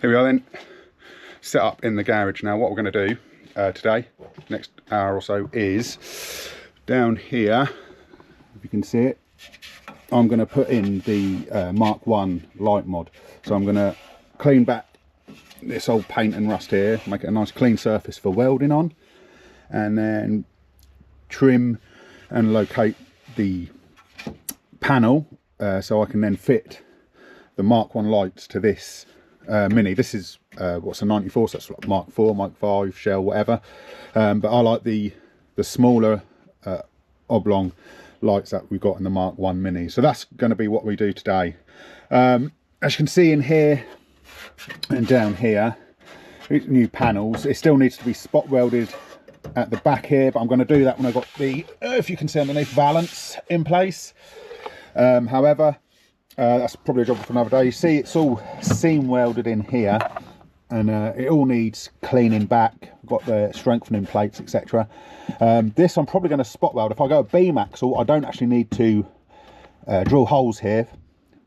Here we are then, set up in the garage. Now what we're going to do today, next hour or so, is down here, if you can see it, I'm going to put in the Mark 1 light mod. So I'm going to clean back this old paint and rust here, make it a nice clean surface for welding on, and then trim and locate the panel so I can then fit the Mark 1 lights to this Mini. This is what's a 94, so that's like Mark 4, Mark 5, Shell, whatever. But I like the smaller oblong lights that we've got in the Mark 1 Mini. So that's going to be what we do today. As you can see in here and down here, new panels. It still needs to be spot welded at the back here, but I'm going to do that when I've got the, if you can see underneath, valance in place. However, that's probably a job for another day. You see it's all seam welded in here, and it all needs cleaning back. I've got the strengthening plates, etc. This I'm probably going to spot weld. If I go a beam axle, I don't actually need to drill holes here,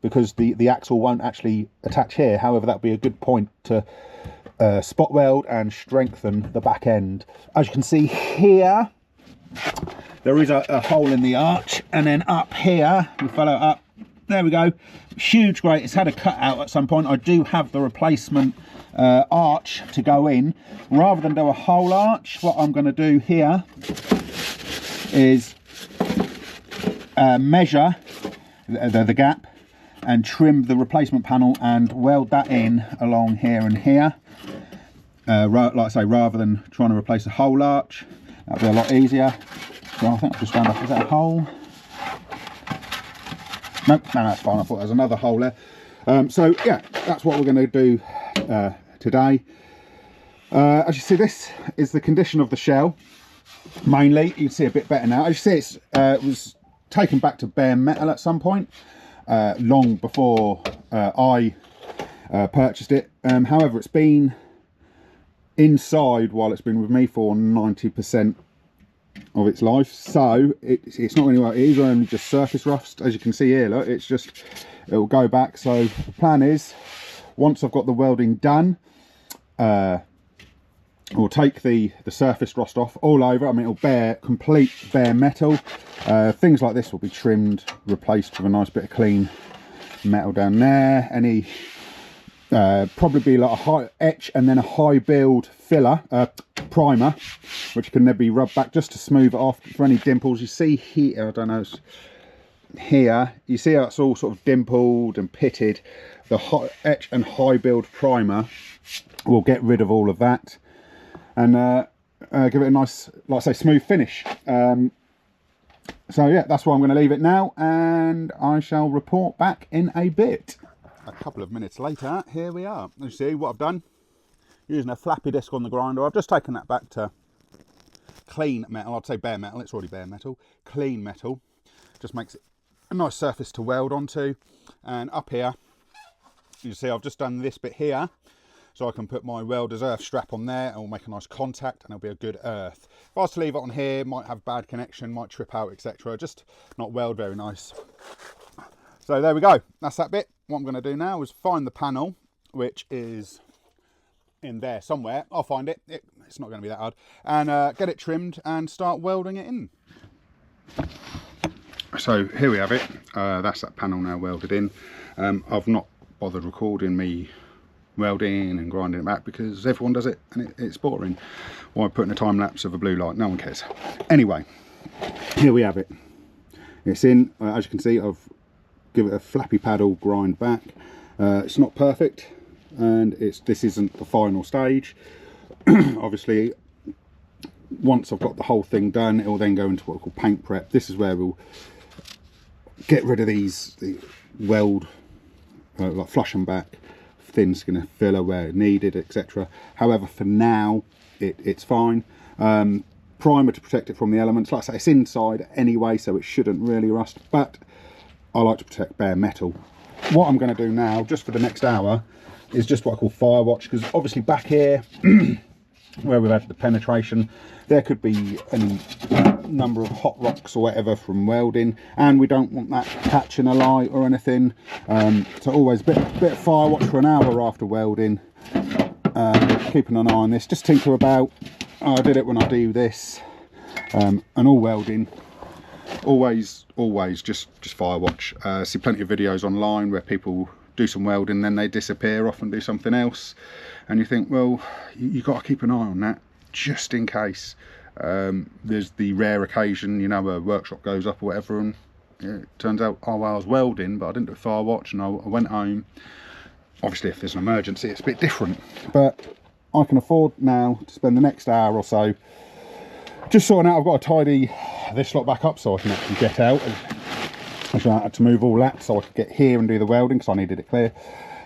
because the axle won't actually attach here. However, that'd be a good point to spot weld and strengthen the back end. As you can see here, there is a hole in the arch, and then up here, we follow up, there we go, huge grate. It's had a cut out at some point. I do have the replacement arch to go in. Rather than do a whole arch, what I'm going to do here is measure the gap and trim the replacement panel and weld that in along here and here. Like I say, rather than trying to replace a whole arch, that'll be a lot easier. So I think I've just found out, is that a hole? Nope, no, that's fine. I thought there was another hole there. So yeah, that's what we're going to do today. As you see, this is the condition of the shell. Mainly, you can see a bit better now. As you see, it was taken back to bare metal at some point, long before I purchased it. However, it's been inside while it's been with me for 90% of its life, so it's not anywhere. It is only just surface rust, as you can see here. Look, it'll go back. So the plan is, once I've got the welding done, we'll take the surface rust off all over. I mean, it'll complete bare metal. Things like this will be trimmed, replaced with a nice bit of clean metal down there. Any probably be like a high etch and then a high build filler primer, which can then be rubbed back just to smooth it off for any dimples you see here. I don't know, here you see how it's all sort of dimpled and pitted. The hot etch and high build primer will get rid of all of that and give it a nice, like I say, smooth finish. So yeah, that's where I'm going to leave it now, and I shall report back in a bit. A couple of minutes later, here we are. You see what I've done? Using a flappy disc on the grinder, I've just taken that back to clean metal. I'd say bare metal, it's already bare metal. Clean metal, just makes it a nice surface to weld onto. And up here, you see I've just done this bit here, so I can put my welder's earth strap on there, and we'll make a nice contact, and it'll be a good earth. If I was to leave it on here, might have bad connection, might trip out, etc. Just not weld very nice. So there we go, that's that bit. What I'm going to do now is find the panel, which is in there somewhere. I'll find it. It's not going to be that hard. And get it trimmed and start welding it in. So here we have it. That's that panel now welded in. I've not bothered recording me welding and grinding it back because everyone does it and it's boring. Why put in a time lapse of a blue light? No one cares. Anyway, here we have it. It's in. As you can see, I've give it a flappy paddle grind back. It's not perfect, and this isn't the final stage. Obviously, once I've got the whole thing done, it will then go into what we call paint prep. This is where we'll get rid of the weld, like flush them back, thin skin filler where needed, etc. However, for now, it's fine. Primer to protect it from the elements. Like I say, it's inside anyway, so it shouldn't really rust, but I like to protect bare metal. What I'm going to do now, just for the next hour, is just what I call fire watch, because obviously back here, where we've had the penetration, there could be any number of hot rocks or whatever from welding, and we don't want that catching a light or anything. So always a bit of fire watch for an hour after welding, keeping an eye on this, just tinker about. I did it when I do this, and all welding, always just fire watch. See plenty of videos online where people do some welding, then they disappear off and do something else, and you think, well, you got to keep an eye on that just in case. There's the rare occasion, you know, a workshop goes up or whatever, and it turns out, oh well, I was welding but I didn't do a fire watch, and I went home. Obviously if there's an emergency it's a bit different, but I can afford now to spend the next hour or so just sorting out. I've got to tidy this lot back up so I can actually get out. Actually, I had to move all that so I could get here and do the welding because I needed it clear.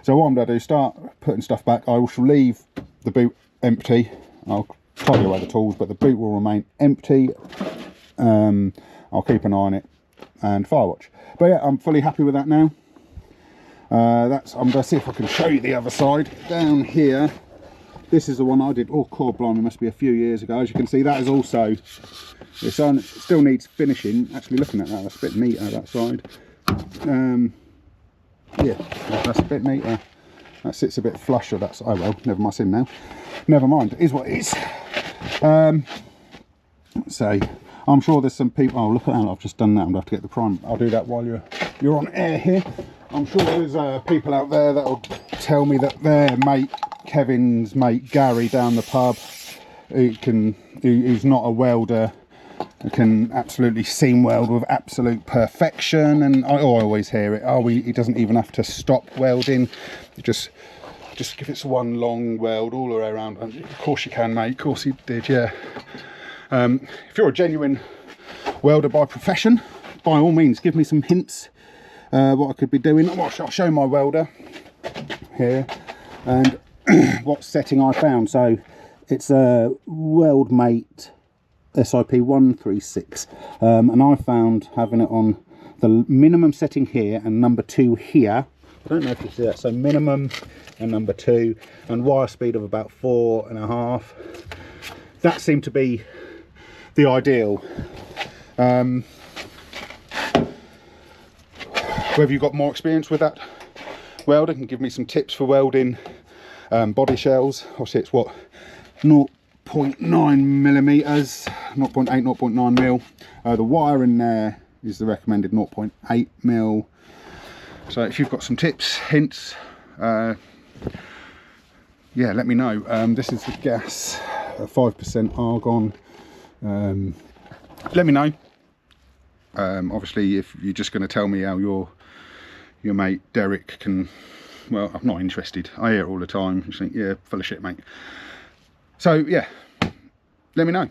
So what I'm going to do is start putting stuff back. I shall leave the boot empty. I'll tidy away the tools, but the boot will remain empty. I'll keep an eye on it and fire watch. But yeah, I'm fully happy with that now. I'm going to see if I can show you the other side. Down here, this is the one I did. Oh, core blimey, must be a few years ago. As you can see, that is also, it still needs finishing. Actually, looking at that, that's a bit neater, that side. Yeah, that's a bit neater. That sits a bit flusher. That's, oh well, never mind, in now. Never mind, it is what it is. Let's say, I'm sure there's some people. Oh, look at that! I've just done that. I'm going to have to get the prime. I'll do that while you're on air here. I'm sure there's people out there that will tell me that their mate, Kevin's mate Gary down the pub, who's not a welder, can absolutely seam weld with absolute perfection. And I always hear it. Oh, he doesn't even have to stop welding. Just if it's one long weld all the way around. And of course you can, mate. Of course he did, yeah. If you're a genuine welder by profession, by all means give me some hints what I could be doing. I'll show my welder here and what setting I found. So it's a Weldmate SIP 136, and I found having it on the minimum setting here and number 2 here. I don't know if you see that. So minimum and number 2, and wire speed of about 4.5. That seemed to be the ideal. Whether you've got more experience with that welder can give me some tips for welding body shells. Obviously it's what, 0.9 millimeters, 0.8, 0.9 mil. The wire in there is the recommended 0.8 mil. So if you've got some tips, hints, yeah, let me know. This is the gas, 5% argon. Let me know. Obviously if you're just going to tell me how your mate Derek can, well, I'm not interested. I hear it all the time. You think, yeah, full of shit, mate. So yeah, let me know.